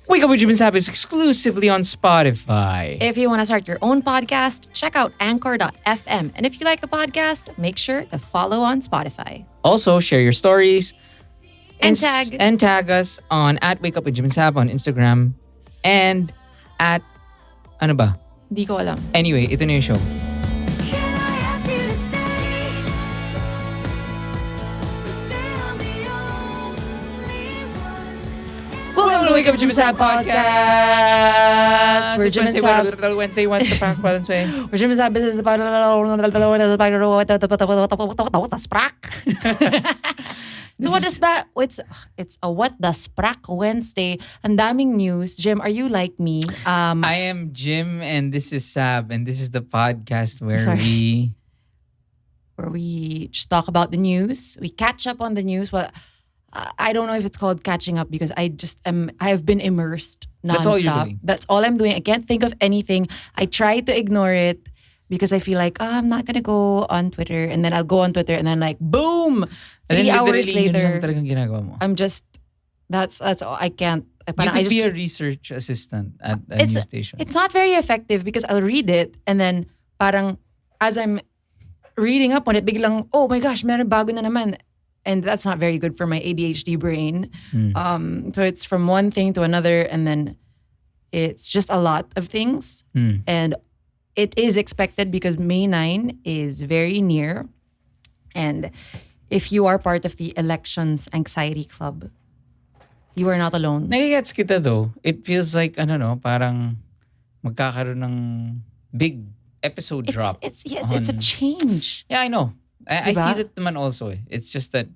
Wake Up with Jim and Saab is exclusively on Spotify. If you want to start your own podcast, check out anchor.fm. And if you like the podcast, make sure to follow on Spotify. Also, share your stories And tag us on at Wake Up with Jim and Saab on Instagram and at ano ba? Di ko alam. Anyway, ito na yung show. Welcome to Wake Up with Jim and Saab podcast. We're Jim and Saab. Battle of Wednesday, Watdasprak Wednesday. We're Jim and Saab. This is the Battle of Watdasprak. So it's a Watdasprak Wednesday. Ang daming news. Jim, are you like me? I am Jim and this is Saab and this is the podcast where we just talk about the news. We catch up on the news. Well, I don't know if it's called catching up because I have been immersed nonstop. That's all you're doing. That's all I'm doing. I can't think of anything. I try to ignore it because I feel like, I'm not gonna go on Twitter, and then I'll go on Twitter and then like boom, 3 hours later, I'm just that's all. I can't. You could be a research assistant at a news station. It's not very effective because I'll read it and then parang as I'm reading up on it, biglang, oh my gosh, meron bago na naman. And that's not very good for my ADHD brain. So it's from one thing to another, and then it's just a lot of things. And it is expected because May 9 is very near. And if you are part of the elections anxiety club, you are not alone. Nagigets kita though. It feels like, parang magkakaroon ng big episode drop. It's a change. Yeah, I know. I feel it naman also. It's just that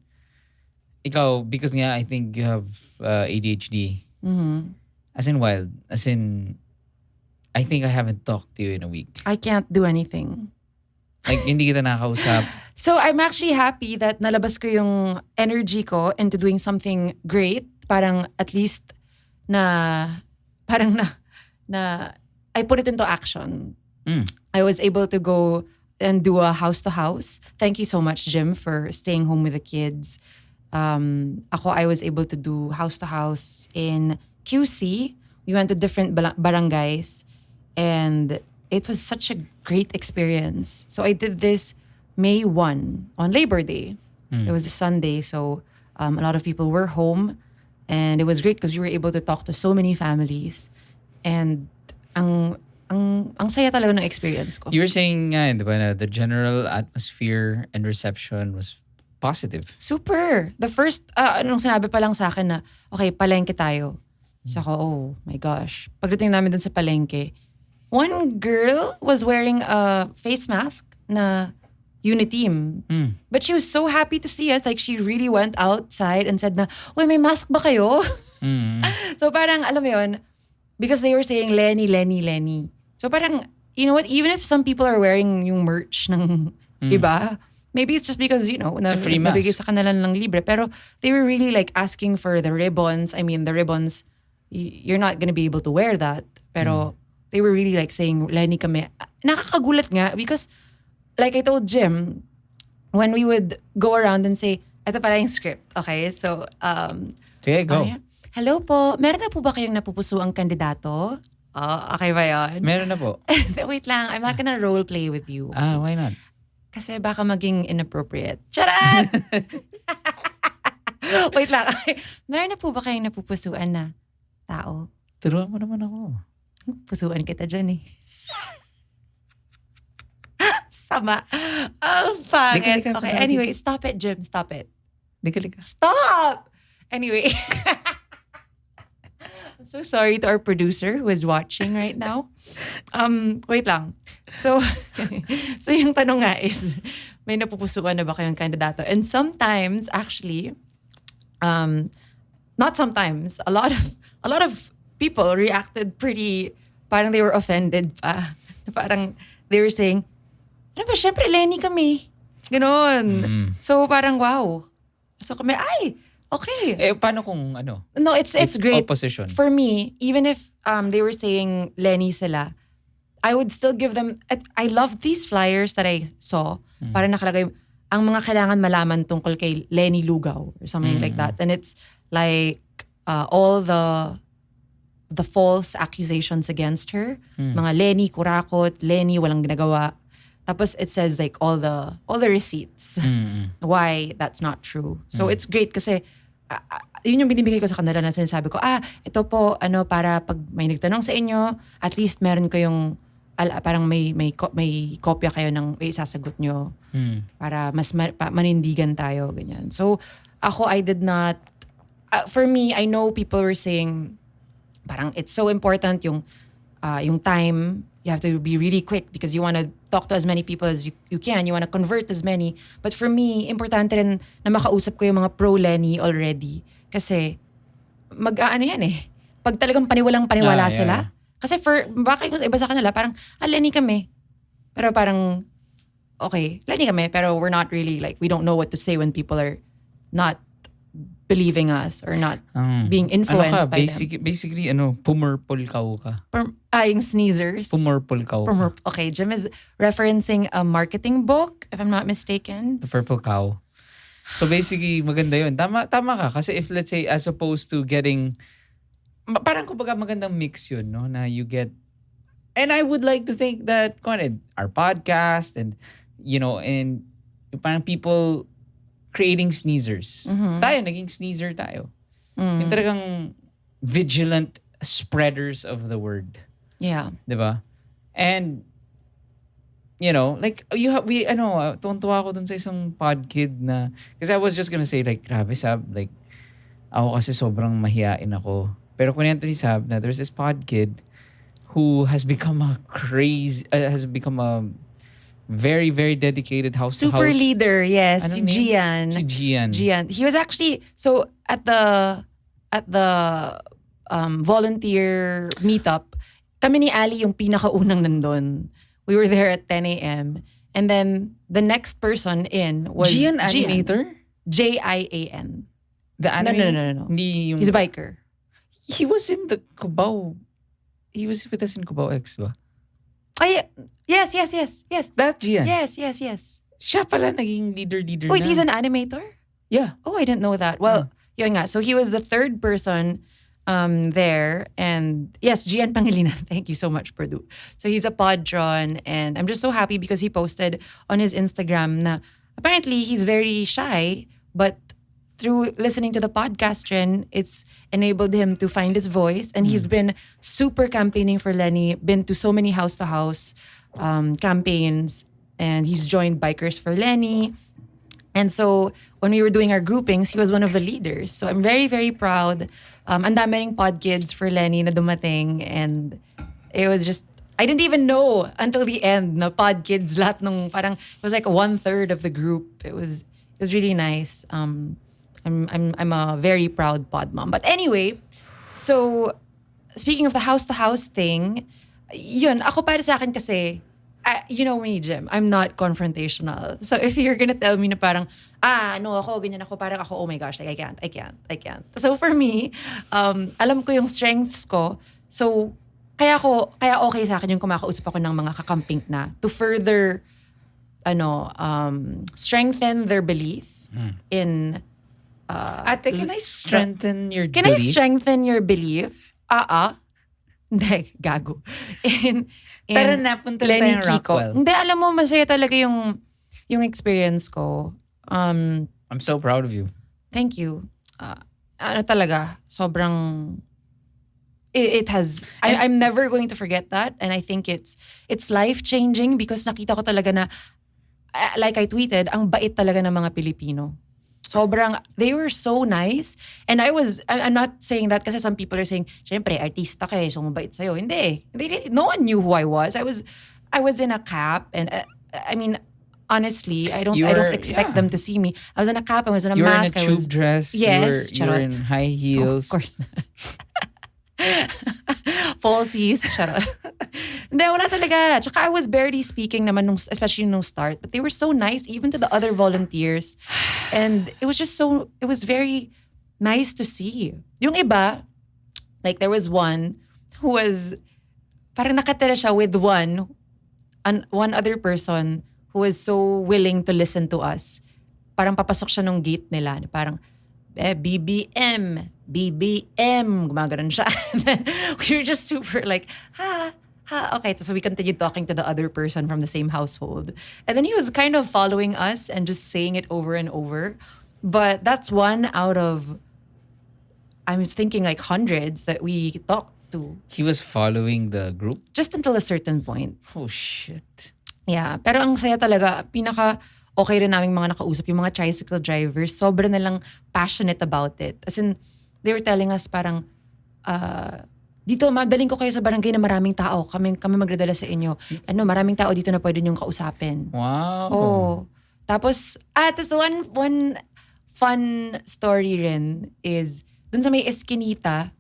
ikaw, because nga I think you have ADHD. As in wild. As in, I think I haven't talked to you in a week. I can't do anything. Like, hindi kita nakausap. So I'm actually happy that nalabas ko yung energy ko into doing something great. Parang at least I put it into action. I was able to go and do a house-to-house. Thank you so much, Jim, for staying home with the kids. I was able to do house-to-house in QC. We went to different barangays, and it was such a great experience. So I did this May 1 on Labor Day. It was a Sunday, so a lot of people were home, and it was great because we were able to talk to so many families. And ang saya talaga ng experience ko. You were saying di ba, na the general atmosphere and reception was positive. Super. The first, nung sinabi pa lang sa akin na, okay, palengke tayo. So ako, oh my gosh. Pagdating namin dun sa palengke, one girl was wearing a face mask na Uniteam. But she was so happy to see us. Like, she really went outside and said na, uy, may mask ba kayo? So parang, alam mo yun, because they were saying Lenny. So parang, you know what, even if some people are wearing yung merch ng iba, maybe it's just because, nabigay sa kanila ng libre. Pero they were really like asking for the ribbons. I mean, the ribbons, you're not gonna be able to wear that. Pero they were really like saying, Lenny kami. Nakakagulat nga because like I told Jim, when we would go around and say, ito pala yung script. Okay, so, sige, go. Hello po, meron na po ba kayong napupusuang kandidato? Okay ba yun? Meron na po. Wait lang, I'm not gonna role play with you. Why not? Kasi baka maging inappropriate. Charan! Wait lang. Meron na po ba kayong napupusuan na tao? Turuan mo naman ako. Pusuan kita dyan eh. Sama. Pangit. Okay, anyway, stop it, Jim. Stop it. Lika. Stop! Anyway. I'm so sorry to our producer who is watching right now. Wait lang. So yung tanong nga is, may napupusuan na ba kayong kandidato? And sometimes, actually, not sometimes, a lot of people reacted pretty, parang they were offended pa. Parang they were saying, ano ba, syempre Lenny kami. Ganon. So parang wow. So kami, ay, okay. Paano kung ano? No, it's great. Opposition. For me, even if they were saying Lenny sila, I would still give them, I love these flyers that I saw. Para nakalagay, ang mga kailangan malaman tungkol kay Lenny Lugaw or something like that. And it's like all the the false accusations against her. Mga Lenny, kurakot, Lenny, walang ginagawa. Tapos it says like all the receipts why that's not true. So it's great kasi yun yung binibigay ko sa kanila na sinasabi ko, ito po, para pag may nagtanong sa inyo, at least meron kayong, parang may kopya kayo ng isasagot nyo para mas manindigan tayo, ganyan. So, ako, I did not, for me, I know people were saying, parang it's so important yung time. You have to be really quick because you want to talk to as many people as you can. You want to convert as many. But for me, importante rin na makausap ko yung mga pro-Lenny already. Kasi, yan eh. Pag talagang paniwalang-paniwala sila. Kasi baka yung iba sa kanila, parang, Lenny kami. Pero parang, okay, Lenny kami. Pero we're not really, like, we don't know what to say when people are not believing us or not being influenced by them. Basically, pumurpulkaw ka. Yung sneezers. Pumurpulkaw ka. Okay, Jim is referencing a marketing book, if I'm not mistaken. The Purple Cow. So basically, maganda yun. Tama ka. Kasi if let's say, as opposed to getting, parang kumbaga magandang mix yun, no? Na you get, and I would like to think that, our podcast and, and parang people creating sneezers. Tayo, naging sneezer tayo. Yung talagang vigilant spreaders of the word. Yeah. Diba? And, tuwan-tuwa ako dun sa isang podkid na, kasi I was just gonna say, like, grabe, Saab, like, ako kasi sobrang mahiyain ako. Pero kunento ni Saab na there's this podkid who has become a very, very dedicated house-to-house. Super leader, yes. Si Gian. Gian. He was actually, so at the volunteer meetup, kami ni Ali yung pinakaunang nandun. We were there at 10 a.m. And then the next person in was Gian animator? Jian. The animator? No. He's a biker. He was in the Cubao. He was with us in Cubao X, ba? Yes. That Gian? Yes. Siya pala naging leader Wait, na. he's an animator? Yeah. Oh, I didn't know that. Well, yun nga. So he was the third person there. And yes, Gian Pangilinan. Thank you so much, Purdue. So he's a podron. And I'm just so happy because he posted on his Instagram na apparently he's very shy, but through listening to the podcast, Ren, it's enabled him to find his voice. And he's been super campaigning for Lenny, been to so many house-to-house campaigns. And he's joined Bikers for Lenny. And so when we were doing our groupings, he was one of the leaders. So I'm very, very proud. Ang dami ring podkids for Lenny na dumating. And it was just, I didn't even know until the end na podkids lahat nung parang, it was like 1/3 of the group. It was really nice. I'm a very proud pod mom. But anyway, so speaking of the house-to-house thing, yun, ako para sa akin kasi, you know me, Jim, I'm not confrontational. So if you're gonna tell me na parang, no ako, ganyan ako, parang ako, oh my gosh, like I can't. So for me, alam ko yung strengths ko. So kaya okay sa akin yung kumakausap ako ng mga kakamping na to further, strengthen their belief in Ate, can I strengthen your belief? Can I strengthen your belief? Hindi, gago. Tara na, punta na tayong Rockwell. Hindi, alam mo, masaya talaga yung experience ko. I'm so proud of you. Thank you. Talaga, sobrang, it has, I'm never going to forget that. And I think it's life-changing because nakita ko talaga na, like I tweeted, ang bait talaga ng mga Pilipino. Sobrang, they were so nice. And I'm not saying that kasi some people are saying, syempre, artista ka so mabait sa'yo. Hindi. No one knew who I was. I was in a cap and I mean, honestly, I don't expect them to see me. I was in a cap, I was in a mask. You were in a tube dress. Yes. You were in high heels. Of course not. Falsies. Charot. Hindi, wala talaga. Tsaka I was barely speaking naman, especially nung start. But they were so nice, even to the other volunteers. And it was very nice to see. Yung iba, like there was one who was, parang nakatira siya with one other person who was so willing to listen to us. Parang papasok siya nung gate nila. Parang, BBM, BBM. Gumagano'n siya. And then we were just super like, ha. Okay, so we continued talking to the other person from the same household. And then he was kind of following us and just saying it over and over. But that's one out of, I'm thinking like hundreds that we talked to. He was following the group? Just until a certain point. Oh, shit. Yeah, pero ang saya talaga, okay rin naming mga nakausap, yung mga tricycle drivers, sobra na lang passionate about it. As in, they were telling us parang, dito, madaling ko kayo sa barangay na maraming tao. Kami magdadala sa inyo. Maraming tao dito na pwede niyong kausapin. Wow. Oh. Tapos one fun story rin is, dun sa may eskinita,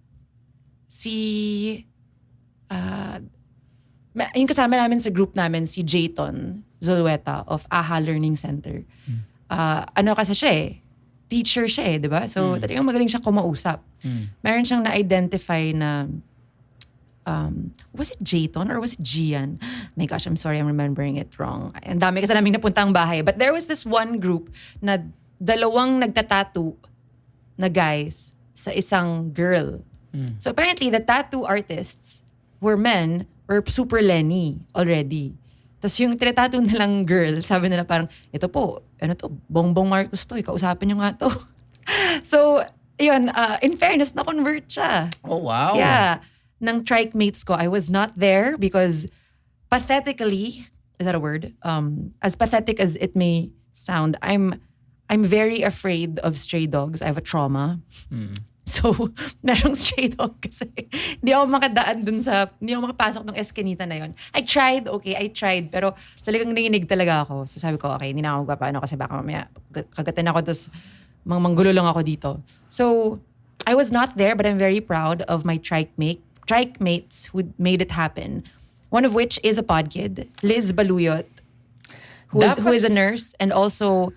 yung kasama namin sa group namin, si Jayton Zulueta of AHA Learning Center. Kasi siya teacher siya di ba? So, talagang magaling siya kumausap. Meron siyang na-identify na, was it Jayton or was it Gian? My gosh, I'm sorry, I'm remembering it wrong. Ang dami kasi naming napuntang bahay. But there was this one group na dalawang nagtatattoo na guys sa isang girl. So apparently, the tattoo artists were men, were super Lenny already. Tapos yung tinatattoo nilang girl, sabi nila parang, ito po, Bongbong Marcos to, kausapin nyo nga to. So, yun, in fairness, na-convert siya. Oh, wow. Yeah. Ng trike mates ko, I was not there because pathetically, is that a word? As pathetic as it may sound, I'm very afraid of stray dogs. I have a trauma. So, merong stray dog kasi hindi ako makapasok ng eskinita na yon. I tried, pero talagang nanginig talaga ako. So sabi ko, okay, hindi na ako magpapaano kasi baka mamaya kagatin ako tapos manggulo lang ako dito. So, I was not there but I'm very proud of my trike mates who made it happen. One of which is a pod kid, Liz Baluyot, who is a nurse, and also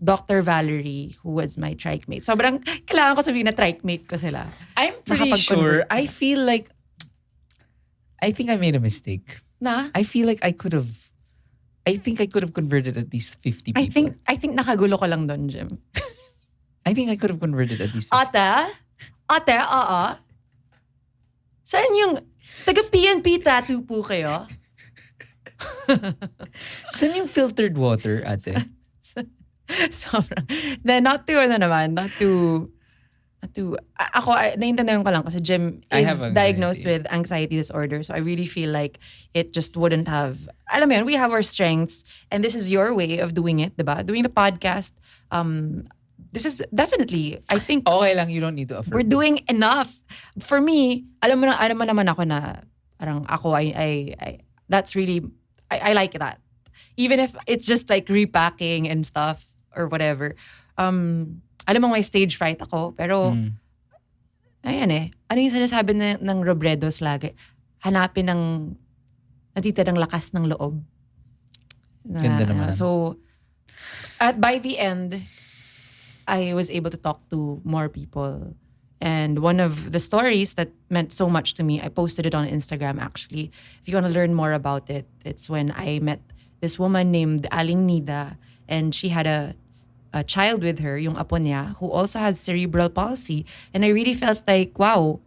Dr. Valerie, who was my trike mate. Sobrang kailangan ko sabihin na trike mate ko sila. I'm pretty sure, I think I made a mistake. Na? I feel like I could have converted at least 50 people. I think nakagulo ko lang doon, Jim. I think I could have converted at least 50. Ate, saan yung taga-PNP tattoo po kayo? Saan yung filtered water, ate? Sobrang. Then not to, naiintindihan ko lang kasi Jim is diagnosed with anxiety disorder. So I really feel like it just wouldn't have, alam mo yun, we have our strengths and this is your way of doing it, diba? Doing the podcast, this is definitely, I think, okay lang, you don't need to affirm. We're doing enough. For me, alam mo naman ako na, parang ako, that's really, I like that. Even if it's just like repacking and stuff or whatever. Alam mo, may stage fright ako. Pero, ayan ano yung sinasabi ng Robredos lagi? Hanapin ng natitirang lakas ng loob. Ganda naman. So, by the end, I was able to talk to more people. And one of the stories that meant so much to me, I posted it on Instagram actually. If you want to learn more about it, it's when I met this woman named Aling Nida, and she had a child with her, yung apo niya, who also has cerebral palsy. And I really felt like, wow,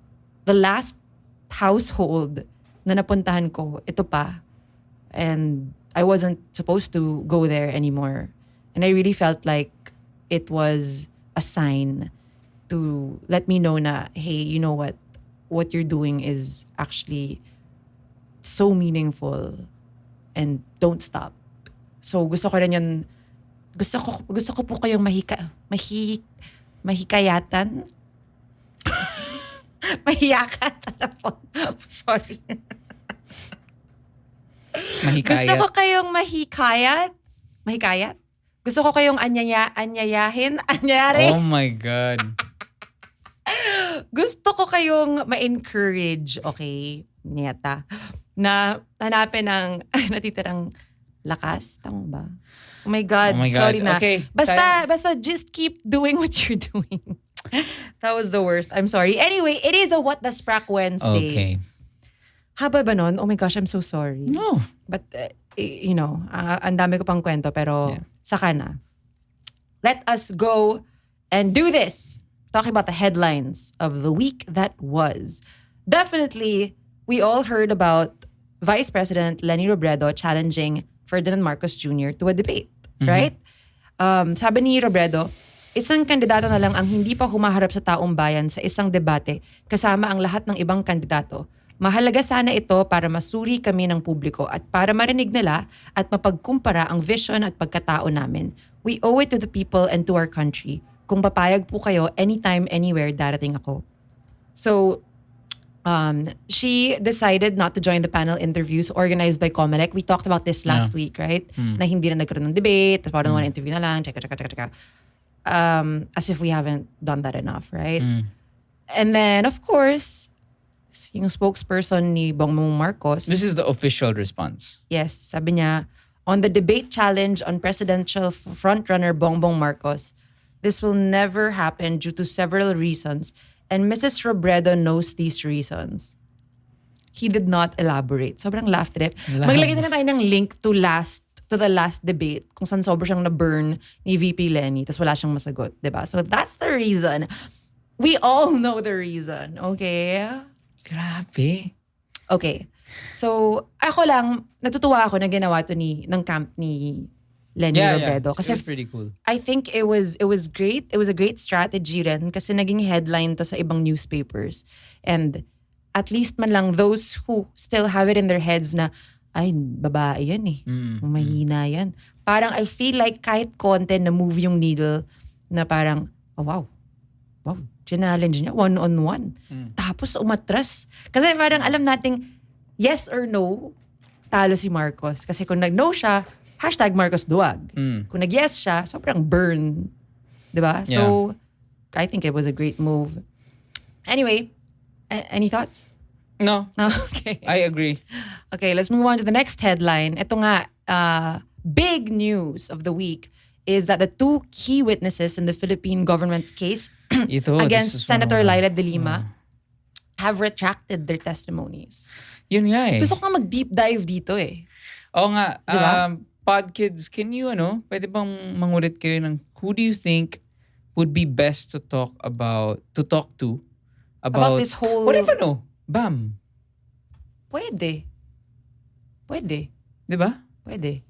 the last household na napuntahan ko, ito pa. And I wasn't supposed to go there anymore. And I really felt like it was a sign to let me know na, hey, you know what you're doing is actually so meaningful. And don't stop. So gusto ko rin yun, gusto ko po kayong mahikayatan. Mahiyakat. Sorry. Mahikayat. Gusto ko kayong mahikayat. Gusto ko kayong anyayahin. Oh my God. Gusto ko kayong ma-encourage, okay, niyata, na hanapin ng natitirang lakas. Tama ba? Oh my God, sorry na. Okay, basta just keep doing what you're doing. That was the worst. I'm sorry. Anyway, it is a Watdasprak Wednesday. Okay. Haba ba nun? Oh my gosh, I'm so sorry. No. But, ang dami ko pang kwento, pero saka na. Let us go and do this. talking about the headlines of the week that was. Definitely, we all heard about Vice President Leni Robredo challenging Ferdinand Marcos Jr. to a debate, right? Sabi ni Robredo, isang kandidato na lang ang hindi pa humaharap sa taong bayan sa isang debate kasama ang lahat ng ibang kandidato. Mahalaga sana ito para masuri kami ng publiko at para marinig nila at mapagkumpara ang vision at pagkatao namin. We owe it to the people and to our country. Kung papayag po kayo, anytime, anywhere, darating ako. So, she decided not to join the panel interviews organized by Comelec. We talked about this last week, right? Na hindi na nagkaroon ng debate, tapos parang one interview na lang, cheka. As if we haven't done that enough, right? And then, of course, yung spokesperson ni Bongbong Marcos. This is the official response. Yes, sabi niya, on the debate challenge on presidential frontrunner Bongbong Marcos, this will never happen due to several reasons, and Mrs. Robredo knows these reasons. He did not elaborate. Sobrang laugh trip. Maglagay na tayo ng link to the last debate kung saan sobrang siyang na-burn ni VP Leni tapos wala siyang masagot, diba? So that's the reason. We all know the reason, okay? Grabe. Okay. So, ako lang, natutuwa ako na ginawa to ng camp ni Leni Robredo. Kasi Kasi pretty cool. I think it was great. It was a great strategy rin kasi naging headline to sa ibang newspapers. And at least man lang those who still have it in their heads na, ay, babae yan eh. Mahina yan. Parang I feel like kahit konti na move yung needle na parang, oh wow, challenge niya, one-on-one. Tapos umatras. Kasi parang alam nating yes or no, talo si Marcos. Kasi kung nag-no siya, #MarcosDuwag. Kung nag-yes siya, sobrang burn. Diba? So, I think it was a great move. Anyway, any thoughts? No. Okay. I agree. Okay, let's move on to the next headline. Ito nga, big news of the week is that the two key witnesses in the Philippine government's case against Senator Laila de Lima have retracted their testimonies. Yun nga eh. Gusto ko nga mag-deep dive dito eh. Oo nga. Diba? Podkids, can you, pwede bang mangulit kayo ng who do you think would be best to talk to about this whole... What if Bam? Pwede. Diba? Pwede.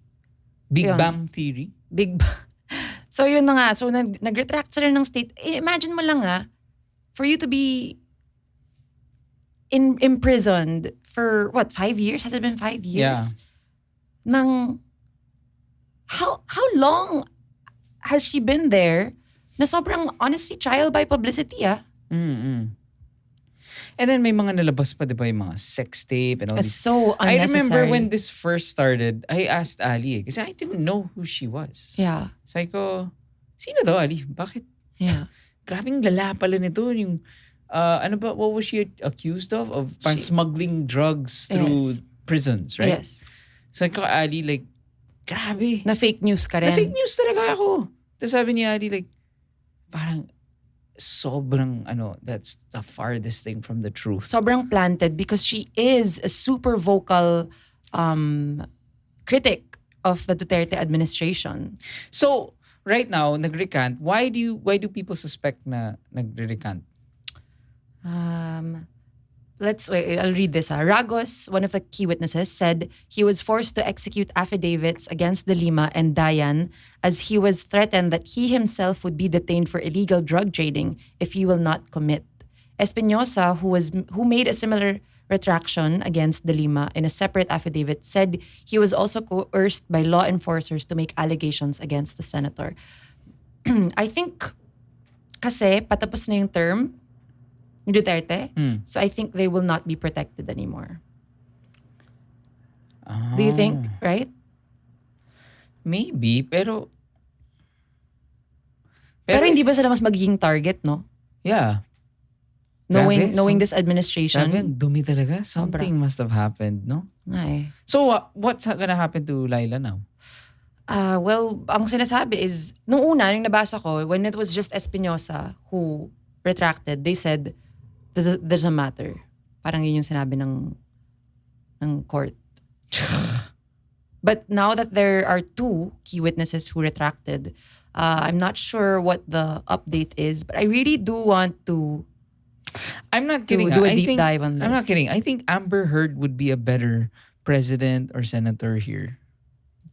Big Yun. Bam theory? So yun na nga. So nag-retract sila ng state. Imagine mo lang for you to be imprisoned for 5 years? Has it been 5 years? Yeah. How long has she been there na sobrang honestly trial by publicity And then may mga nalabas pa, di ba, yung mga sex tape and all this. So unnecessary. I remember when this first started, I asked Ali kasi I didn't know who she was. Yeah. Sabi ko, sino daw Ali? Bakit? Yeah. Grabing lala pala nito. Yung, what was she accused of? Of smuggling drugs through prisons, right? Yes. Sabi ko, Ali, like, grabe. Na fake news ka rin. Na fake news talaga ako. Tapos sabi ni Ali, like, parang, sobrang that's the farthest thing from the truth. Sobrang planted because she is a super vocal critic of the Duterte administration. So right now nag-recant. Why do people suspect na nag-recant? Let's wait. I'll read this. Ragos, one of the key witnesses, said he was forced to execute affidavits against De Lima and Dayan as he was threatened that he himself would be detained for illegal drug trading if he will not commit. Espinosa, who made a similar retraction against De Lima in a separate affidavit, said he was also coerced by law enforcers to make allegations against the senator. I think kasi patapos na yung term ni Duterte. So I think they will not be protected anymore. Do you think, right? Maybe, pero hindi ba sila mas magiging target, no? Yeah. Knowing this administration. Grabe, ang dumi talaga. Something must have happened, no? Ay. So what's gonna happen to Laila now? Well, ang sinasabi is, nung nabasa ko, when it was just Espinosa who retracted, they said, doesn't matter. Parang yun yung sinabi ng court. But now that there are two key witnesses who retracted, I'm not sure what the update is, but I really do want to I'm not kidding. do a I deep think, dive on this. I'm not kidding. I think Amber Heard would be a better president or senator here.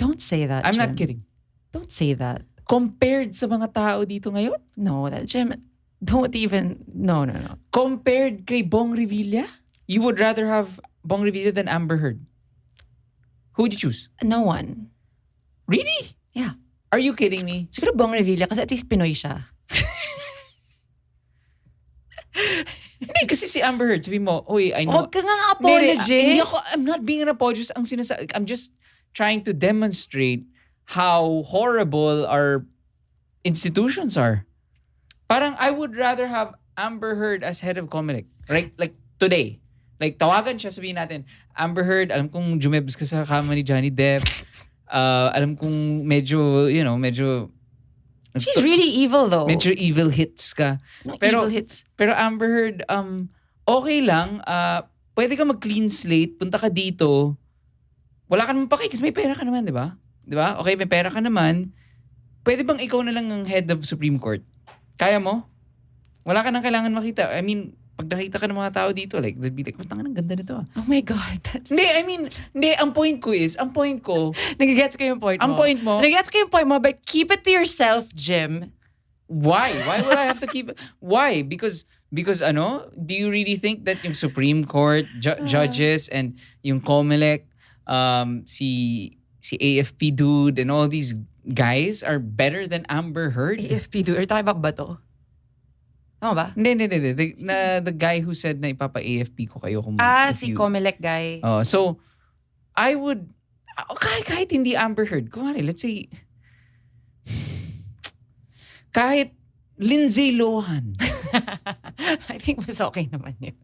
Don't say that, I'm Jim. not kidding. Don't say that. Compared sa mga tao dito ngayon? No, that Jim, don't even, no. Compared kay Bong Revilla? You would rather have Bong Revilla than Amber Heard? Who would you choose? No one. Really? Yeah. Are you kidding me? Siguro Bong Revilla kasi at least Pinoy siya. Hindi, kasi si Amber Heard, sabi mo, oy, I know. Huwag ka nga apologist. I'm not being an apologist. I'm just trying to demonstrate how horrible our institutions are. Parang I would rather have Amber Heard as head of Comelec. Right? Like today. Like tawagan siya, sabihin natin, Amber Heard, alam kong jumebs ka sa kama ni Johnny Depp. Alam kong medyo, She's really evil though. medyo evil hits ka. No, Pero, evil hits. pero Amber Heard, okay lang. Pwede ka mag-clean slate, punta ka dito. Wala ka naman paki kasi may pera ka naman, di ba? Di ba? Okay, may pera ka naman. Pwede bang ikaw na lang ang head of Supreme Court? Kaya mo? Wala ka nang kailangan makita. I mean, pag nakita ka ng mga tao dito, like, they'll be like, tanga ng ganda nito ah. Oh my God. Hindi, ang point ko, Nagigets ko yung point mo. Ang point mo? Nagigets ko yung point mo, but keep it to yourself, Jim. Why? Why would I have to keep it? Why? Because do you really think that yung Supreme Court judges and yung COMELEC, si AFP dude and all these guys are better than Amber Heard? AFP dude? Are you talking about Bato? Tama ba? Hindi. The guy who said na ipapa-AFP ko kayo kung Si COMELEC guy. So, I would, kahit hindi Amber Heard, kumari, let's say, kahit Lindsay Lohan. I think mas okay naman yun.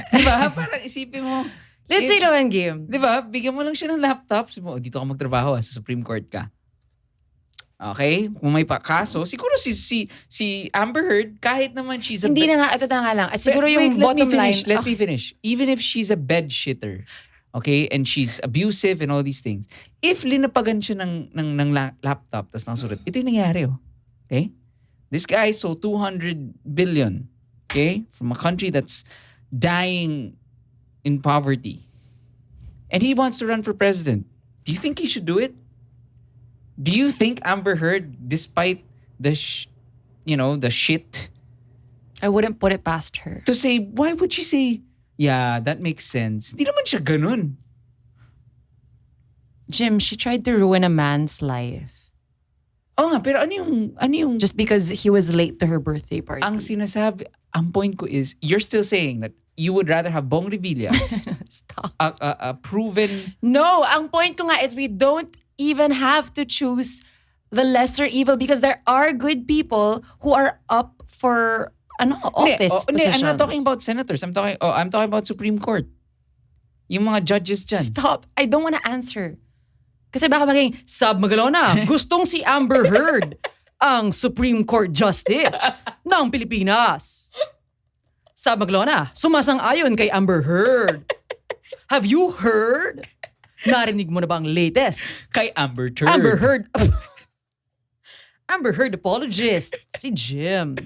Diba? Parang isipin mo, Lindsay Lohan game. Diba? Bigyan mo lang siya ng laptop. Sabi mo, dito ka magtrabaho sa Supreme Court ka. Okay? Kung may kaso, siguro si Amber Heard, kahit naman she's a... Hindi na nga, ito na nga lang. At siguro yung bottom line... Let me finish. Even if she's a bed shitter, okay, and she's abusive and all these things, if linapagan siya ng laptop, tas nasulat, ito yung nangyari, oh. Okay? This guy sold 200 billion, okay, from a country that's dying in poverty. And he wants to run for president. Do you think he should do it? Do you think Amber Heard, despite the shit, I wouldn't put it past her. to say, why would she say, yeah, that makes sense? Hindi naman siya ganun. Jim, she tried to ruin a man's life. Oo nga, pero ano yung Just because he was late to her birthday party. ang sinasabi, ang point ko is, you're still saying that you would rather have Bong Revilla, Stop. a proven... No, ang point ko nga is we don't even have to choose the lesser evil because there are good people who are up for office positions. I'm not talking about senators. I'm talking about Supreme Court. Yung mga judges dyan. Stop. I don't want to answer. Kasi baka maging, Saab Magalona, gustong si Amber Heard, ang Supreme Court Justice ng Pilipinas. Saab Magalona, sumasang-ayon kay Amber Heard. Have you heard? Narinig mo na ba ang latest? Kay Amber Heard. Amber Heard. Amber Heard apologist. Si Jim.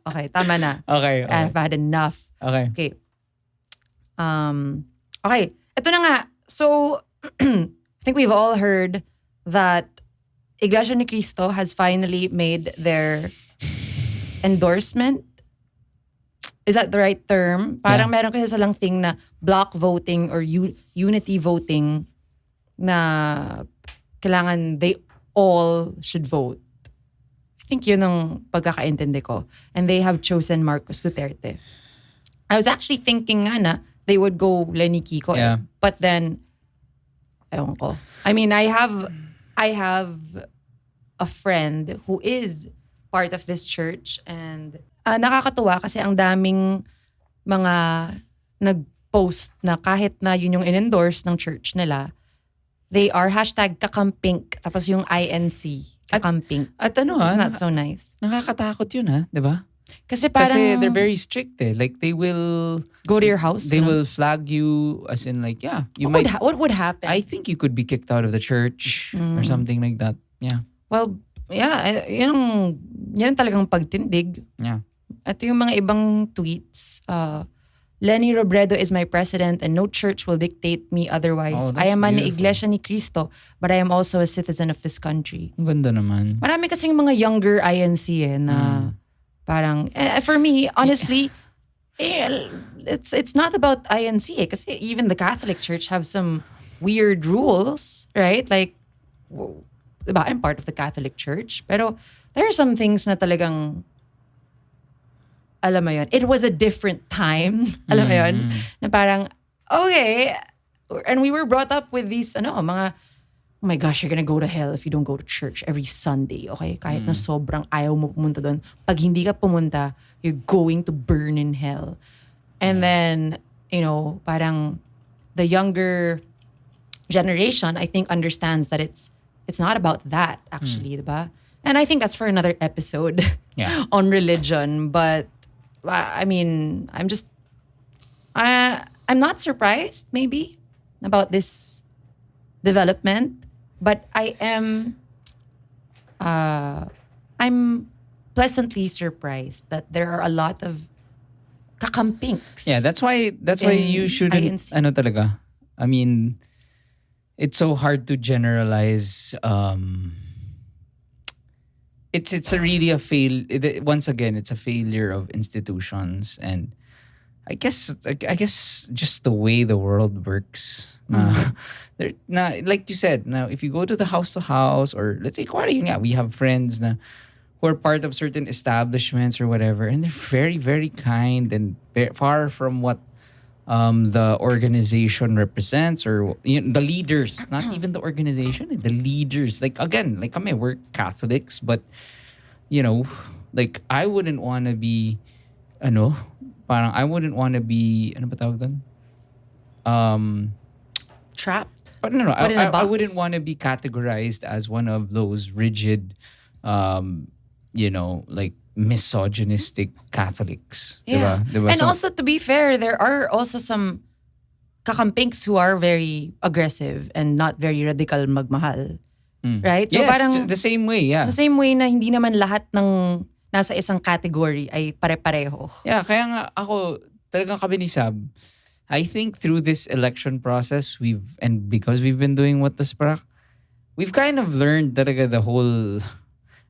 Okay, tama na. Okay. I've had enough. Okay. Okay. Okay, ito na nga. So, I think we've all heard that Iglesia ni Cristo has finally made their endorsement. Is that the right term? Parang meron kasi silang thing na block voting or unity voting na kailangan they all should vote. I think yun ang pagkakaintindi ko. And they have chosen Marcos Duterte. I was actually thinking nga na they would go Lenny Kiko. Yeah. But then, ewan ko. I mean, I have a friend who is part of this church and nakakatuwa kasi ang daming mga nag-post na kahit na yun yung in-endorse ng church nila, they are #kakampink tapos yung INC, kakampink. At Isn't that so nice? Nakakatakot yun di ba? Kasi parang... Kasi they're very strict Like they will... Go to your house? They will flag you as in like, what would happen? I think you could be kicked out of the church or something like that. Yeah. Well, yan talagang pagtindig. Yeah. Ito yung mga ibang tweets. Lenny Robredo is my president and no church will dictate me otherwise. Oh, that's I am an beautiful. iglesia ni Cristo, but I am also a citizen of this country. Ang ganda naman. Marami kasing mga younger INC na parang, for me, honestly, it's not about INC kasi even the Catholic Church have some weird rules, right? Like, diba, I'm part of the Catholic Church, pero there are some things na talagang alam mo yun, it was a different time. Alam mo yun? Na parang, okay. And we were brought up with these, mga, oh my gosh, you're gonna go to hell if you don't go to church every Sunday. Okay? Kahit na sobrang ayaw mo pumunta doon. Pag hindi ka pumunta, you're going to burn in hell. And then, parang the younger generation, I think, understands that it's not about that, actually, diba? And I think that's for another episode on religion. But I mean, I'm not surprised maybe about this development, but I'm pleasantly surprised that there are a lot of kakampings. Yeah, that's why you shouldn't INC. Talaga. I mean, it's so hard to generalize. It's a really a fail. Once again, it's a failure of institutions, and I guess just the way the world works. Like you said, now if you go to the house to house, or let's say, we have friends who are part of certain establishments or whatever, and they're very, very kind and far from what the organization represents, or the leaders, not even the organization, the leaders. Like again, like kami, we're Catholics, but like I wouldn't want to be, ano ba tawag doon? Trapped. But no, Put in a I box. wouldn't want to be categorized as one of those rigid, like misogynistic Catholics. Yeah. Diba? And also, to be fair, there are also some kakampings who are very aggressive and not very radical magmahal. Right? So yes, parang the same way, yeah. the same way na hindi naman lahat ng nasa isang category ay pare-pareho. Yeah, kaya nga ako, talagang kami ni Saab, I think through this election process, because we've been doing Watdasprak, we've kind of learned talaga the whole,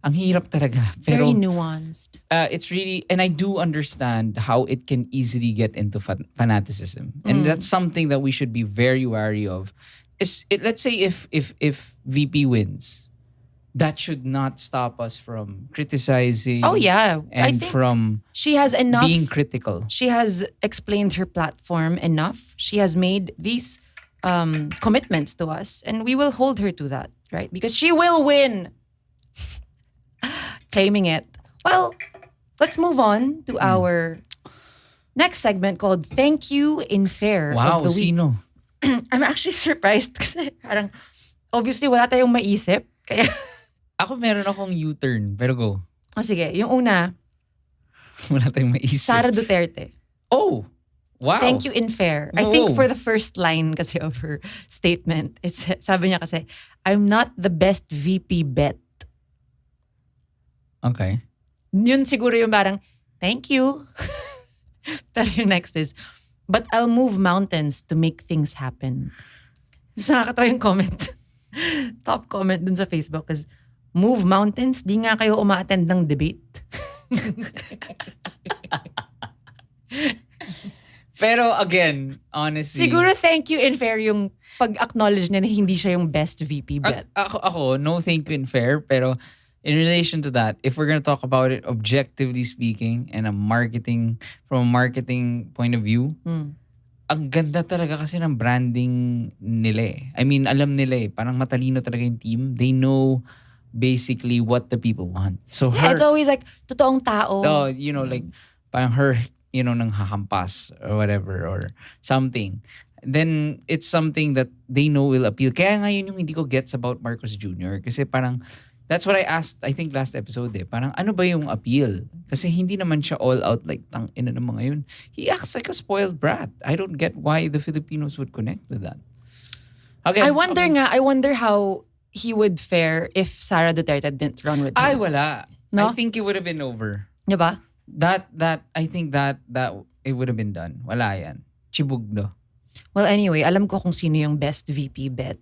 ang hirap talaga. It's very nuanced. It's really, and I do understand how it can easily get into fanaticism. And that's something that we should be very wary of. Let's say if VP wins, that should not stop us from criticizing. Oh yeah. I And think from she has enough. being critical. She has explained her platform enough. She has made these commitments to us, and we will hold her to that, right? Because she will win. Claiming it. Well, let's move on to our next segment called Thank You in Fair Wow, of the Week. sino? I'm actually surprised kasi parang obviously wala tayong maisip. Kaya, Ako meron akong U-turn, pero go. sige, yung una, Wala tayong maisip. Sara Duterte. Oh! Wow. Thank you in fair. I Whoa. think for the first line kasi of her statement, sabi niya kasi, I'm not the best VP bet. Okay. Yun siguro yung parang, thank you. Pero yung next is, but I'll move mountains to make things happen. So nakakatawa yung comment. Top comment dun sa Facebook is, move mountains, di nga kayo uma-attend ng debate. Pero again, honestly. Siguro thank you in fair yung pag-acknowledge niya na hindi siya yung best VP bet. Ako, no thank you in fair, pero in relation to that, if we're gonna talk about it objectively speaking and from a marketing point of view, ang ganda talaga kasi ng branding nila eh. I mean, alam nila eh. Parang matalino talaga yung team. They know basically what the people want. So Yeah, it's always like, totoong tao. like, parang her, nang hahampas or whatever or something. Then it's something that they know will appeal. Kaya nga yun yung hindi ko gets about Marcos Jr. Kasi parang, that's what I asked, I think last episode eh. Parang ano ba yung appeal? Kasi hindi naman siya all out like tang ina ng mga yun. He acts like a spoiled brat. I don't get why the Filipinos would connect with that. Again, I wonder how he would fare if Sara Duterte didn't run with Ay, him. wala. No? I think it would have been over. Diba? I think that it would have been done. Wala yan. Chibugdo. Well, anyway, alam ko kung sino yung best VP bet.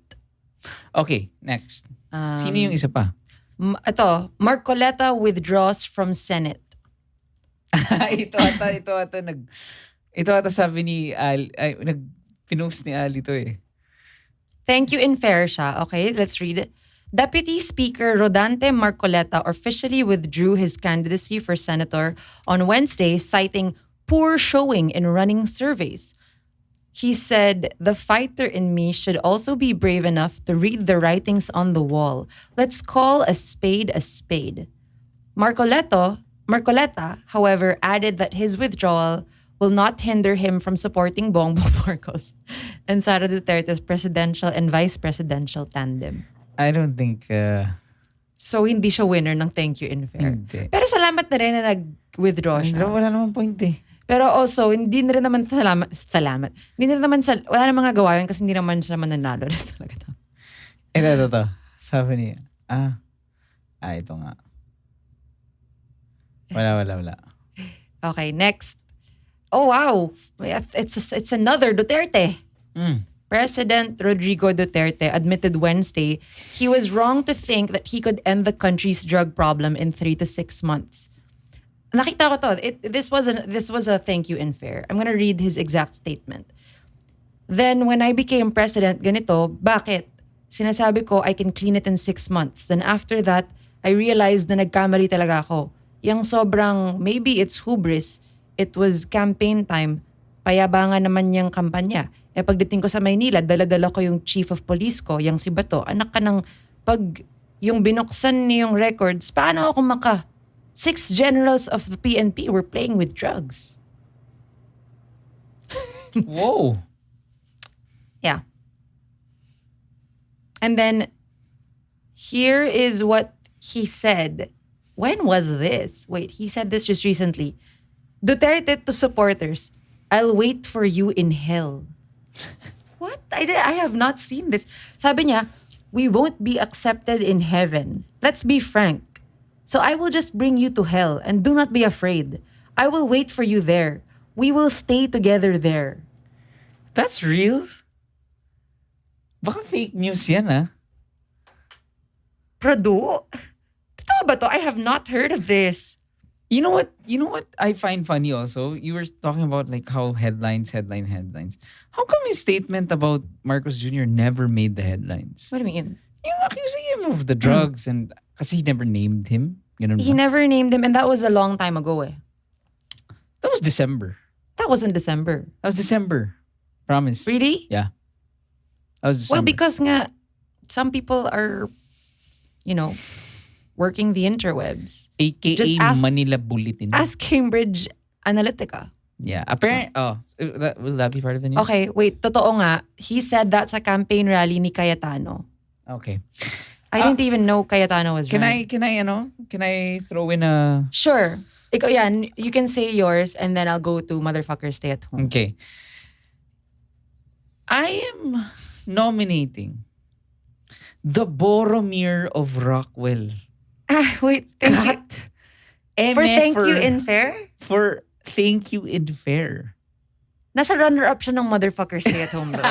Okay, next. Sino yung isa pa? Ito, Marcoleta withdraws from Senate. ito ata sabi ni Ali, pinost ni Ali to eh. Thank you in fair siya. Okay, let's read it. Deputy Speaker Rodante Marcoleta officially withdrew his candidacy for senator on Wednesday, citing poor showing in running surveys. He said, "The fighter in me should also be brave enough to read the writings on the wall. Let's call a spade a spade." Marcoleta, however, added that his withdrawal will not hinder him from supporting Bongbong Marcos and Sara Duterte's presidential and vice presidential tandem. I don't think So, hindi siya winner ng thank you in fair. Hindi. Pero salamat na rin na nag-withdraw siya. wala naman point eh. Pero also, hindi na rin naman salamat. Hindi na rin naman, wala namang nagawa yun kasi hindi naman siya mananalo. Talaga. Ito. Sabi niya, ito nga. Wala. Okay, next. Oh, wow. It's another Duterte. President Rodrigo Duterte admitted Wednesday he was wrong to think that he could end the country's drug problem in 3 to 6 months. Nakita ko to. This was a thank you in fair. I'm gonna read his exact statement. Then when I became president, ganito, bakit? Sinasabi ko I can clean it in 6 months. Then after that, I realized na nagkamali talaga ako. Yang sobrang, maybe it's hubris. It was campaign time. Payabangan naman niyang kampanya. Pagdating ko sa Maynila, dala-dala ko yung chief of police ko, yung si Bato. Anak ka ng, pag yung binuksan niyong records, paano ako 6 generals of the PNP were playing with drugs. Whoa. Yeah. And then, here is what he said. When was this? Wait, he said this just recently. Duterte to supporters, "I'll wait for you in hell." What? I have not seen this. Sabi niya, "We won't be accepted in heaven. Let's be frank. So I will just bring you to hell and do not be afraid. I will wait for you there. We will stay together there." That's real? Baka fake news yan Prado? Totoo ba to? I have not heard of this. You know what I find funny also? You were talking about like how headlines. How come his statement about Marcos Jr. never made the headlines? What do you mean? Yung accusing him of the drugs and kasi he never named him. Ganun He ba? never named him and that was a long time ago eh. That was December. That wasn't December. That was December. Promise. Really? Yeah. That was December. Well, because nga, some people are, working the interwebs. AKA Just ask- Manila Bulletin. Ask Cambridge Analytica. Yeah. Apparently, will that be part of the news? Okay, wait. Totoo nga. He said that sa campaign rally ni Cayetano. Okay. I didn't even know Cayetano was Can running. can I throw in a... Sure. Ikaw yan. You can say yours and then I'll go to Motherfucker Stay at Home. Okay. I am nominating the Boromir of Rockwell. Wait. Thank you. For thank you in fair? For thank you in fair. Nasa runner-up siya ng Motherfucker Stay at Home, bro.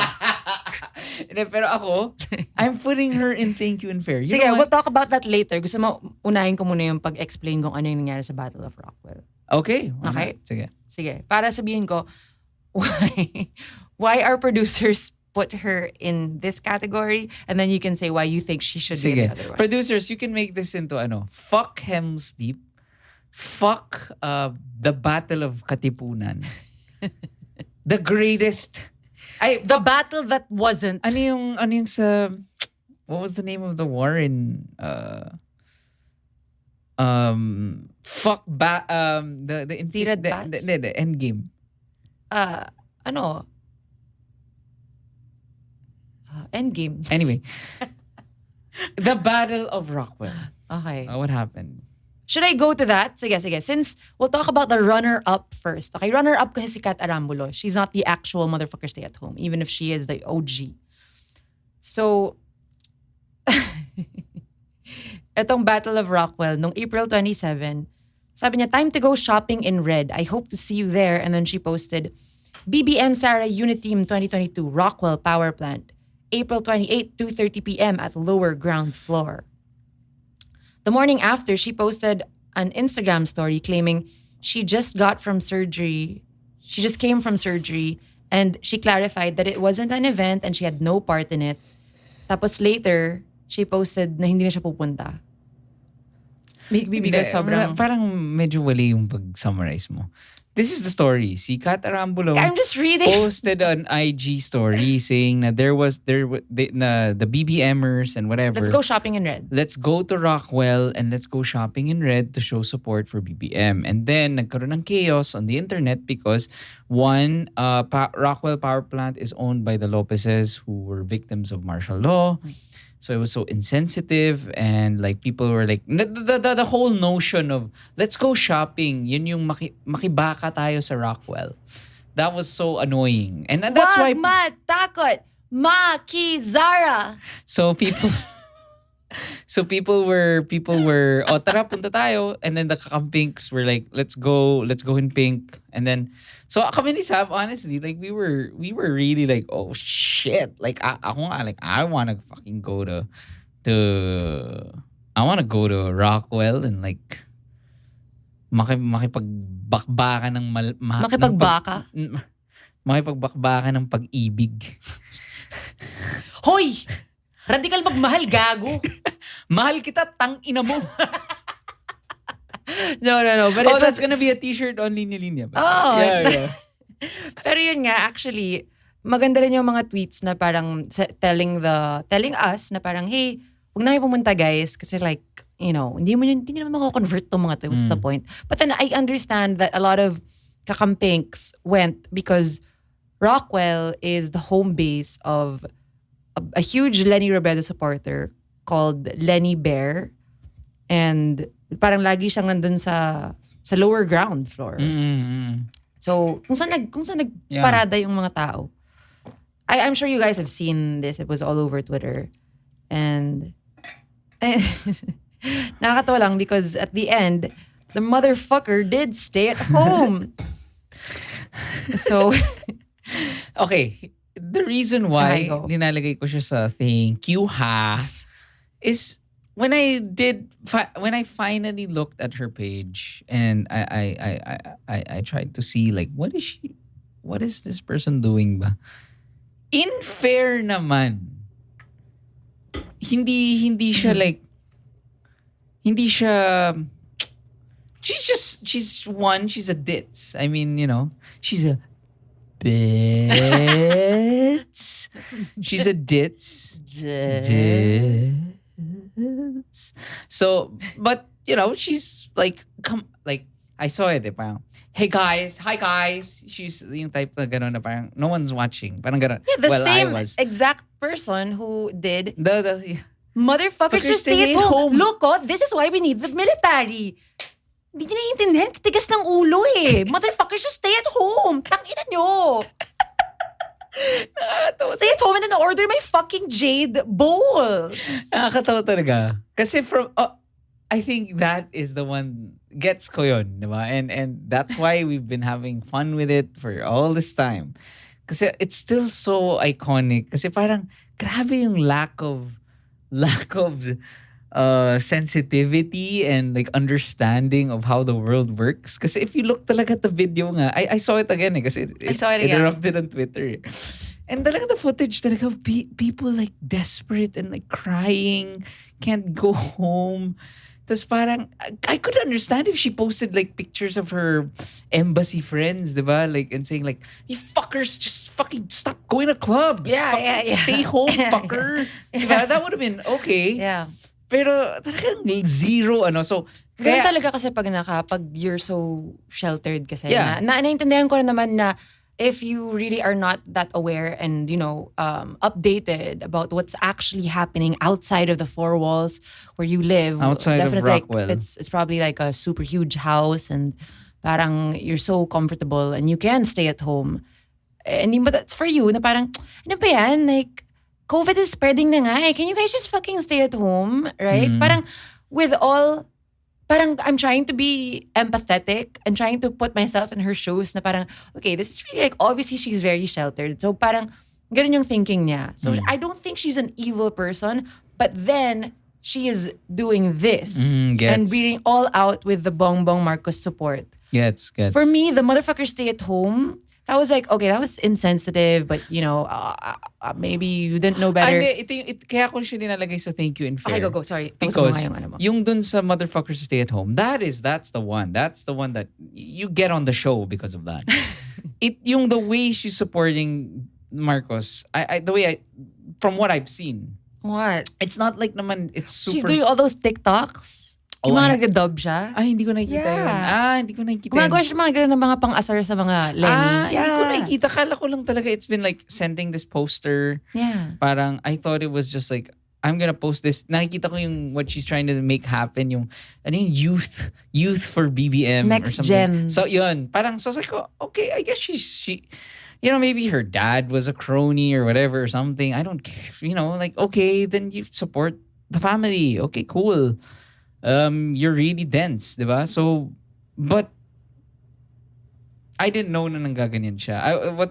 Pero ako, I'm putting her in thank you in fair. You Sige, know we'll what? talk about that later. Gusto mo, unahin ko muna yung pag-explain kung ano yung nangyari sa Battle of Rockwell. Okay. Okay. Sige. Sige. Para sabihin ko, why our producers put her in this category, and then you can say why you think she should be in Sige. the other one. Producers, you can make this into fuck Helm's Deep, fuck the Battle of Katipunan, the greatest. The battle that wasn't. Ano yung sa, what was the name of the war in fuck the Tirad Bats? the end game. Endgame. Anyway, the Battle of Rockwell. Okay. What happened? Should I go to that? Sige. Since we'll talk about the runner-up first. Okay, runner-up kasi si Kat Arambulo. She's not the actual Motherfucker Stay at Home, even if she is the OG. So, Etong Battle of Rockwell, nung April 27, sabi niya, time to go shopping in red. I hope to see you there. And then she posted, BBM Sarah Uniteam 2022, Rockwell Power Plant. April 28, 2:30 p.m. at lower ground floor. The morning after, she posted an Instagram story claiming she just got from surgery. She just came from surgery, and she clarified that it wasn't an event and she had no part in it. Tapos later, she posted na hindi na siya pupunta. Because sobrang... Parang medyo wali yung pag-summarize mo. This is the story. Si Kat Arambulo I'm just reading. posted an IG story saying na the BBMers and whatever. Let's go shopping in red. Let's go to Rockwell and let's go shopping in red to show support for BBM. And then nagkaroon ng chaos on the internet because one, Rockwell Power Plant is owned by the Lopezes who were victims of martial law. So it was so insensitive and like people were like, the whole notion of let's go shopping, yun yung makibaka tayo sa Rockwell. That was so annoying. And that's why... matakot, makizara. So people... So people were, tara, punta tayo. And then the kakampinks were like, let's go in pink. And then, so kami ni Saab, honestly, like we were really like, oh shit. Like, I want to fucking go to Rockwell and like, makipagbakbakan ng Makipagbaka? makipagbakbakan ng pag-ibig. Hoy! Radical magmahal, gago. Mahal kita, tang ina mo. No. But that's gonna be a t-shirt on Linya Linya. Oh. Yeah. Pero yun nga, actually, maganda rin yung mga tweets na parang telling us na parang, hey, huwag na kayo pumunta guys. Kasi like, you know, hindi naman mako-convert tong mga to. What's the point? But then I understand that a lot of kakampinks went because Rockwell is the home base of a huge Lenny Robredo supporter called Lenny Bear. And parang lagi siyang nandun sa lower ground floor. Mm-hmm. So, kung saan nagparada yung mga tao. I'm sure you guys have seen this. It was all over Twitter. And nakakatawa lang because at the end, the motherfucker did stay at home. So, okay. The reason why ninalagay ko siya sa thank you ha is when I finally looked at her page and I tried to see like what is this person doing ba? In fair naman, hindi siya like she's a ditz. I mean, you know, she's a ditz. She's a ditz. So, but you know, she's like, I saw it. Parang, hey guys, hi guys. She's yung type na gano'n na parang no one's watching. Parang gano'n. Yeah, the same exact person who did. Yeah. Motherfuckers just stay at home. Look, this is why we need the military. Hindi nyo naiintindihan, titigas ng ulo eh. Motherfuckers, just stay at home. Tangina nyo. Stay at home and then order my fucking jade bowls. Nakakatawa talaga. Kasi I think that is the one, gets ko yun, diba? And that's why we've been having fun with it for all this time. Kasi it's still so iconic. Kasi parang, grabe yung lack of sensitivity and like understanding of how the world works. Kasi if you look talaga at the video nga, I saw it again kasi it erupted on Twitter. And talaga the footage talaga of people like desperate and like crying, can't go home. Tapos parang, I could understand if she posted like pictures of her embassy friends, diba? Like, and saying like, you fuckers, just fucking stop going to clubs. Yeah. Stay home, fucker. Diba? That would have been okay. Yeah. Pero talagang zero, so... Ganun talaga kasi pag you're so sheltered kasi. Yeah. Naintindihan ko rin naman na if you really are not that aware and, you know, updated about what's actually happening outside of the four walls where you live. Outside of Rockwell. Like, it's probably like a super huge house and parang you're so comfortable and you can stay at home. And but that's for you na parang, ano ba yan? Like, COVID is spreading na nga eh. Can you guys just fucking stay at home? Right? Parang, with all, parang I'm trying to be empathetic and trying to put myself in her shoes na parang, okay, this is really like, obviously she's very sheltered. So parang, ganun yung thinking niya. So I don't think she's an evil person, but then she is doing this and being all out with the Bongbong Marcos support. Gets. For me, the motherfucker stay at home, that was like, okay, that was insensitive, but maybe you didn't know better. Kaya ko siya dinalagay sa thank you and fair. Okay, go. Sorry. Because yung dun sa motherfuckers stay at home, that's the one. That's the one that you get on the show because of that. Yung the way she's supporting Marcos, from what I've seen. What? It's not like naman, it's super... She's doing all those TikToks? Yung mga nagda-dub siya? Ay, hindi ko nakikita yun. Hindi ko nakikita yun. Gumagawa siya mga ganun ng mga pang-asar sa mga Lenny. Hindi ko nakikita. Kala ko lang talaga it's been like sending this poster. Yeah. Parang, I thought it was just like, I'm gonna post this. Nakikita ko yung what she's trying to make happen, yung youth for BBM Next or something. gen. So yun, parang so I was like, okay, I guess she maybe her dad was a crony or whatever or something. I don't care. Like, okay, then you support the family. Okay, cool. You're really dense, diba? So, but I didn't know na nanggaganyan siya.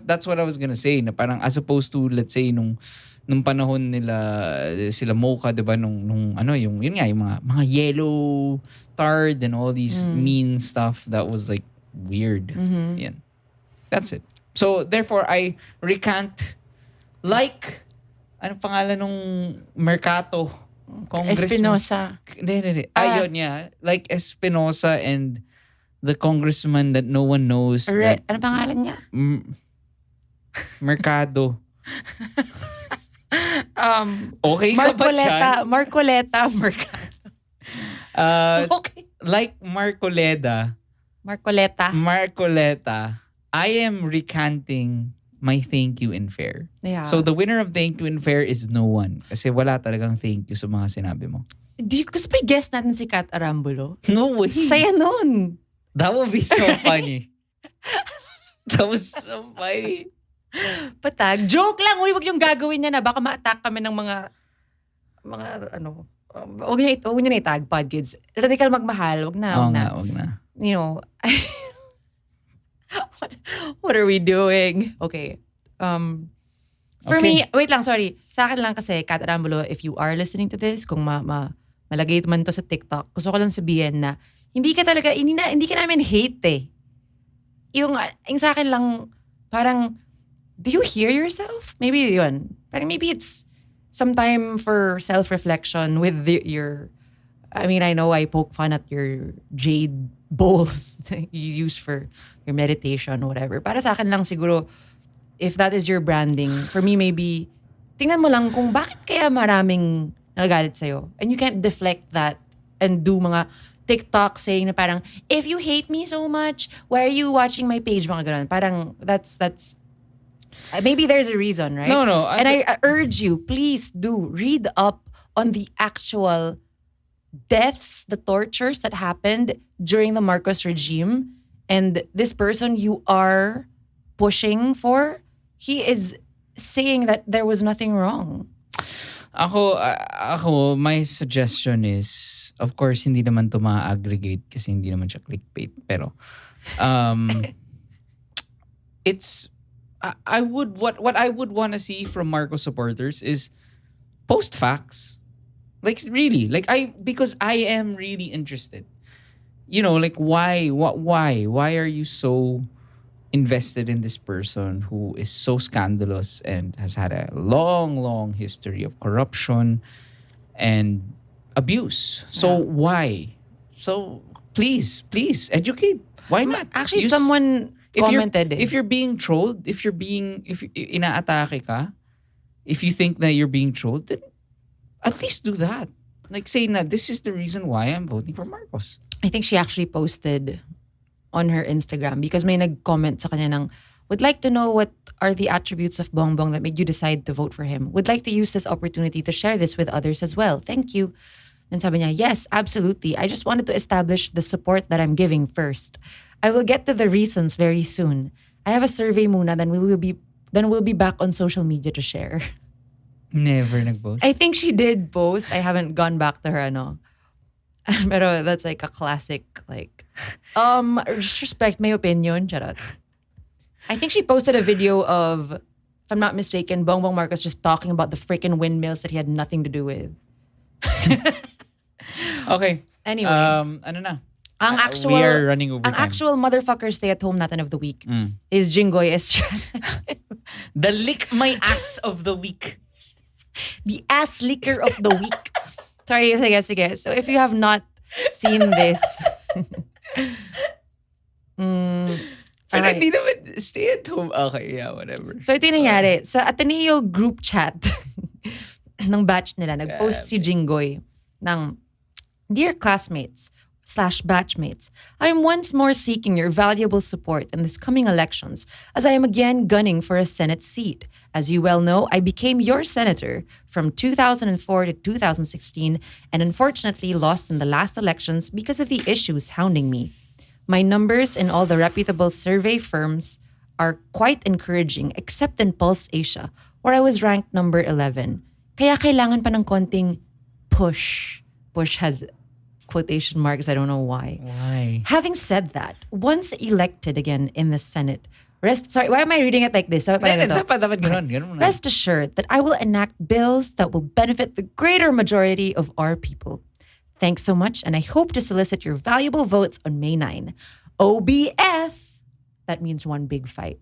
That's what I was gonna say. Na parang as opposed to, let's say, nung panahon nila, sila Mocha, diba? Yun nga, yung mga yellow tarred and all these mean stuff that was like weird. Yan. That's it. So, therefore, I recant like, anong pangalan nung Mercato? Espinosa. Hindi. Ayun, yeah. Like Espinosa and the congressman that no one knows. Ano pangalan niya? Mercado. Okay ka ba dyan? Marcoleta. Okay. Like Marcoleta, I am recanting my thank you and fair. Yeah. So the winner of thank you and fair is no one. Kasi wala talagang thank you sa mga sinabi mo. Gusto pa i-guess natin si Kat Arambulo? No way. Saya nun. That would be so funny. That was so funny. Patag. Joke lang. Uy, wag yung gagawin niya na. Baka ma-attack kami ng mga Huwag niyo na itag, pod kids. Radical magmahal. Wag na. Wag na. What are we doing? Okay. For me, wait lang, sorry. Sa akin lang kasi, Kat Arambulo, if you are listening to this, kung malagay man to sa TikTok, gusto ko lang sabihin na hindi ka namin hate eh. Yung sa akin lang, parang, do you hear yourself? Maybe yun. Parang maybe it's some time for self-reflection with I know I poke fun at your jade bowls that you use for your meditation or whatever. Para sa akin lang siguro, if that is your branding, for me maybe, tingnan mo lang kung bakit kaya maraming nagagalit sa'yo. And you can't deflect that and do mga TikTok saying na parang, if you hate me so much, why are you watching my page? Mga ganun. Parang, that's maybe there's a reason, right? No. And I urge you, please do read up on the actual deaths, the tortures that happened during the Marcos regime. And this person you are pushing for, he is saying that there was nothing wrong. Ako, my suggestion is, of course, hindi naman to ma-aggregate kasi hindi naman siya clickbait. Pero, it's, what I would want to see from Marcos supporters is post facts. Like, really. Because I am really interested. Like, why are you so invested in this person who is so scandalous and has had a long, long history of corruption and abuse? So why? So please educate. Why not? Actually, someone commented. If you're being trolled, if inaatake ka, if you think that you're being trolled, then at least do that. Like, say na, this is the reason why I'm voting for Marcos. I think she actually posted on her Instagram because may nag-comment sa kanya ng, would like to know what are the attributes of Bongbong that made you decide to vote for him. Would like to use this opportunity to share this with others as well. Thank you. And sabi niya, yes, absolutely. I just wanted to establish the support that I'm giving first. I will get to the reasons very soon. I have a survey muna, then we'll be back on social media to share. Never nag-post? I think she did post. I haven't gone back to her Pero that's like a classic, like, just respect my opinion. Charot. I think she posted a video of, if I'm not mistaken, Bongbong Marcos just talking about the freaking windmills that he had nothing to do with. Okay. Anyway. Ano na? We are running over ang time. actual motherfucker stay-at-home natin of the week is Jinggoy Estrada. The lick my ass of the week. The ass licker of the week. Sorry, sige. So if you have not seen this, Pero hindi naman stay at home. Okay, yeah, whatever. So ito yung nangyari. Sa Ateneo group chat ng batch nila, nag-post si Jinggoy ng, "Dear classmates / batchmates, I am once more seeking your valuable support in this coming elections as I am again gunning for a Senate seat. As you well know, I became your senator from 2004 to 2016 and unfortunately lost in the last elections because of the issues hounding me. My numbers in all the reputable survey firms are quite encouraging except in Pulse Asia, where I was ranked number 11. Kaya kailangan pa ng konting push." Push has quotation marks, I don't know why. Why? Having said that, once elected again in the Senate, why am I reading it like this? Dapat ganun. Rest assured that I will enact bills that will benefit the greater majority of our people. Thanks so much, and I hope to solicit your valuable votes on May 9. OBF! That means one big fight.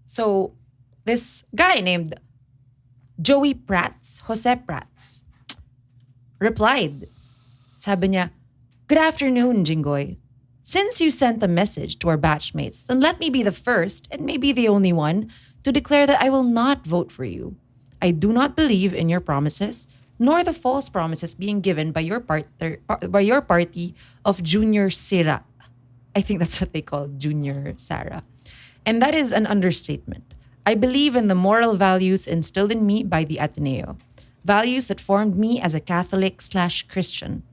So, this guy named Jose Prats, replied. Sabi niya, "Good afternoon, Jinggoy. Since you sent a message to our batchmates, then let me be the first, and maybe the only one, to declare that I will not vote for you. I do not believe in your promises, nor the false promises being given by your party of Junior Sira." I think that's what they call Junior Sarah. And that is an understatement. I believe in the moral values instilled in me by the Ateneo, values that formed me as a Catholic / Christian.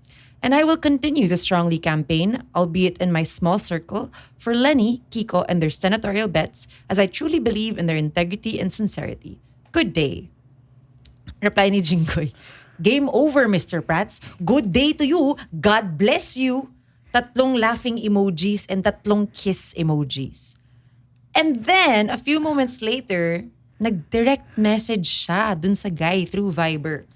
And I will continue to strongly campaign, albeit in my small circle, for Lenny, Kiko, and their senatorial bets, as I truly believe in their integrity and sincerity. Good day. Reply ni Jinggoy, "Game over, Mr. Prats. Good day to you. God bless you." 3 laughing emojis and 3 kiss emojis. And then, a few moments later, nag-direct message siya dun sa guy through Viber.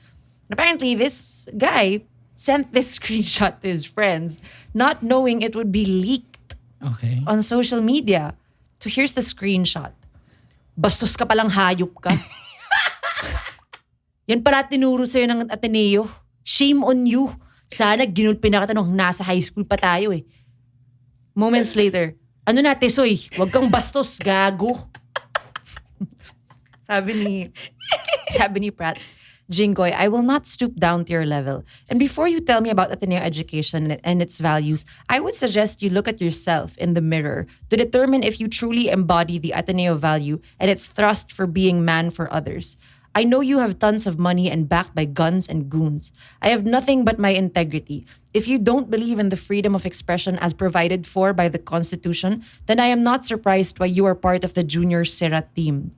Apparently, this guy sent this screenshot to his friends, not knowing it would be leaked on social media. So here's the screenshot. "Bastos ka palang hayop ka. Yan pala tinuro sa'yo ng Ateneo. Shame on you. Sana ginulpi na kita nung nasa high school pa tayo eh." Moments later, "Ano na, Tesoy? Huwag kang bastos, gago." Sabi ni Prats, "Jinggoy, I will not stoop down to your level. And before you tell me about Ateneo education and its values, I would suggest you look at yourself in the mirror to determine if you truly embody the Ateneo value and its thrust for being man for others. I know you have tons of money and backed by guns and goons. I have nothing but my integrity. If you don't believe in the freedom of expression as provided for by the Constitution, then I am not surprised why you are part of the Junior Sira team.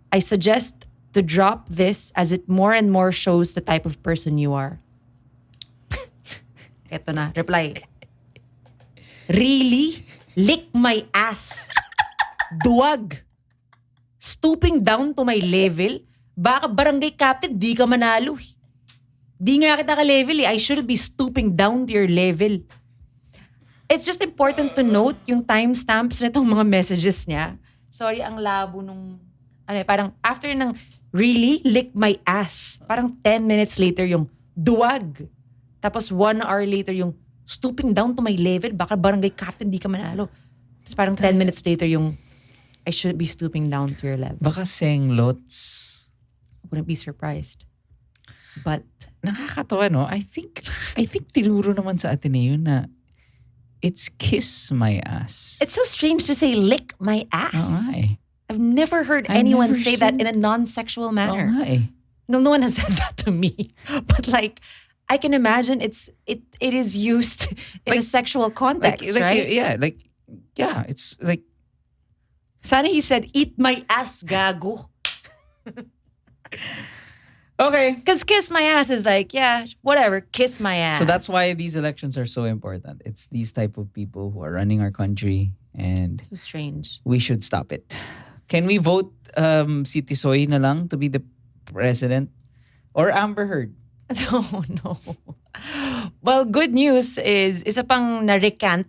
I suggest to drop this as it more and more shows the type of person you are." Eto na, reply. "Really? Lick my ass. Duwag. Stooping down to my level? Baka barangay captain, di ka manalo. Di nga kita ka-level eh. I shouldn't be stooping down to your level." It's just important to note yung timestamps nitong mga messages niya. Sorry, ang labo nung, parang after ng "really, lick my ass", parang 10 minutes later yung "duwag". Tapos 1 hour later yung "stooping down to my level, baka barangay captain, di ka manalo". Tapos parang 10 minutes later yung "I should be stooping down to your level". Baka senglots. Wouldn't be surprised. But nakakatawa, no? I think tinuro naman sa Ateneo na it's kiss my ass. It's so strange to say lick my ass. Oo nga eh. I've never heard anyone say that in a non-sexual manner. Oo nga eh. No one has said that to me. But like, I can imagine it is used in a sexual context, right? Yeah, it's like, sana he said, "Eat my ass, gago." Okay. Because kiss my ass is like, yeah, whatever, kiss my ass. So that's why these elections are so important. It's these type of people who are running our country, and So strange. we should stop it. Can we vote si Tisoy na lang to be the president? Or Amber Heard? Oh, no. Well, good news is, isa pang na-recant.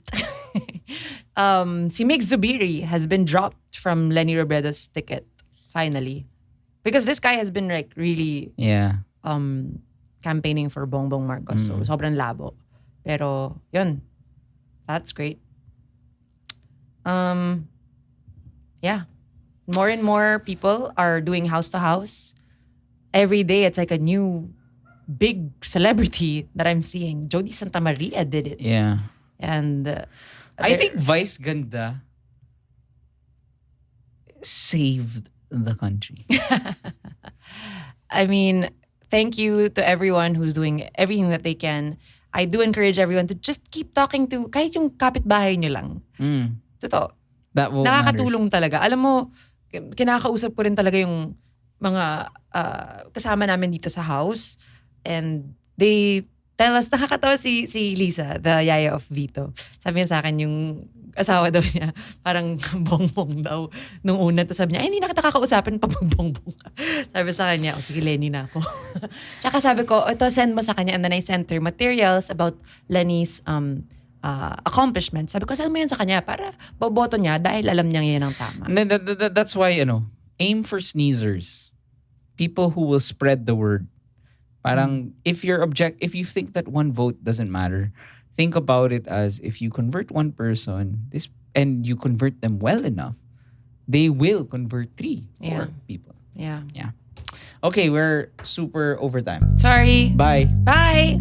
Si Mig Zubiri has been dropped from Lenny Robredo's ticket, finally. Because this guy has been like really Yeah. campaigning for Bongbong Marcos. So, sobrang labo. Pero, yun. That's great. Yeah. More and more people are doing house to house. Every day, it's like a new big celebrity that I'm seeing. Jody Santa Maria did it. Yeah. And I think Vice Ganda saved the country. I mean, thank you to everyone who's doing everything that they can. I do encourage everyone to just keep talking to kahit yung kapitbahay nyo lang. Totoo. That will Nakakatulong talaga. Alam mo, kinakausap ko rin talaga yung mga kasama namin dito sa house. And they tell us, nakakatawa si Lisa, the yaya of Vito. Sabi niya sa akin yung asawa daw niya, parang bongbong daw nung una. Tapos sabi niya, ay, hindi na kita kakausapin pag bongbong ka. Sabi sa kanya, sige, Lenny na ako. Tsaka sabi ko, ito, send mo sa kanya. And then I sent her materials about Lenny's accomplishments. Sabi ko, send mo yan sa kanya para boboto niya dahil alam niya yan ang tama. And that's why, aim for sneezers. People who will spread the word. Parang, if you think that one vote doesn't matter, think about it as if you convert one person, and you convert them well enough, they will convert 3 4 people. Yeah. Yeah. Okay, we're super overtime. Sorry. Bye. Bye.